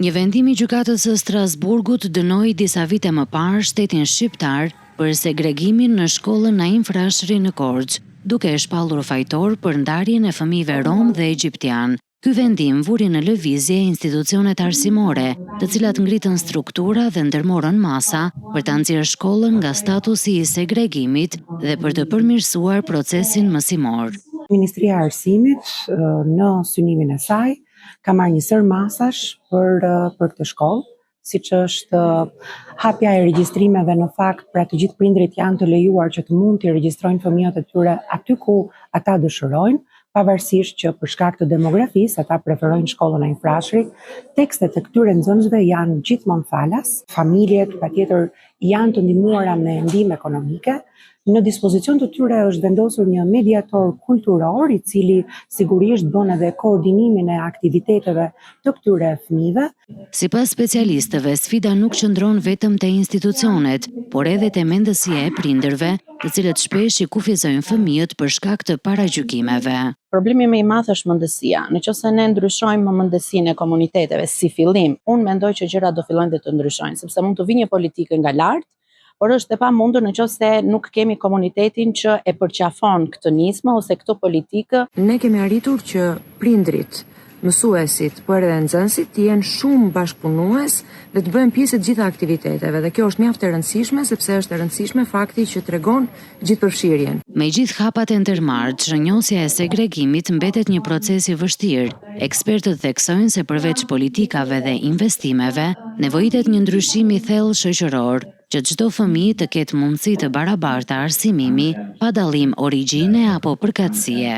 Një vendim i gjykatës së Strasburgut dënoi disa vite më parë shtetin shqiptar për segregimin në shkollën Naim Frashëri në Korçë, duke e shpallur fajtor për ndarjen e fëmijëve rom dhe egjiptian. Ky vendim vuri në lëvizje institucionet arsimore, të cilat ngritën struktura dhe ndërmorën masa për ta nxjerrë shkollën nga statusi i segregimit dhe për të përmirësuar procesin mësimor. Ministria e Arsimit në synimin e saj ka marrë një sër masash për këtë shkollë, siç është hapja e regjistrimeve në fakt pra të gjithë prindrit janë të lejuar që të mund të regjistrojnë fëmijët e tyre aty ku ata dëshirojnë, pavarësisht që për shkak të demografisë ata preferojnë shkollën Naim Frashëri. Tekstet e këtyre nxënësve janë gjithmonë falas, familjet patjetër janë të ndihmuara me ndihmë ekonomike. Në dispozicion të tyre është vendosur një mediator kulturor i cili sigurisht bën edhe koordinimin e aktiviteteve të këtyre fëmijëve. Sipas specialistëve, sfida nuk qëndron vetëm te institucionet, por edhe te mendësia e prindërve, të cilët shpesh i kufizojnë fëmijët për shkak të paragjykimeve. Problemi më i madh është mendësia. Nëse ne ndryshojmë mendësinë e komuniteteve si fillim, unë mendoj që gjërat do fillojnë të ndryshojnë, sepse mund të vijë një politikë nga lart, por është e pamundur nëse nuk kemi komunitetin që e përqafon këtë nismë ose këtë politikë. Ne kemi arritur që prindrit, mësuesit, por edhe nxënësit të jenë shumë bashkëpunues dhe të bëjnë pjesë të gjitha aktiviteteve, dhe kjo është mjaft e rëndësishme sepse është e rëndësishme fakti që tregon gjithëpërfshirjen. Me gjithë hapat e ndërmarrë, zhgënjosja e segregimit mbetet një proces i vështirë. Ekspertët theksojnë se përveç politikave dhe investimeve, nevojitet një ndryshim i thellë shoqëror, që çdo fëmijë të ketë mundësi të barabarta arsimimi, pa dallim origjine apo përkatësie.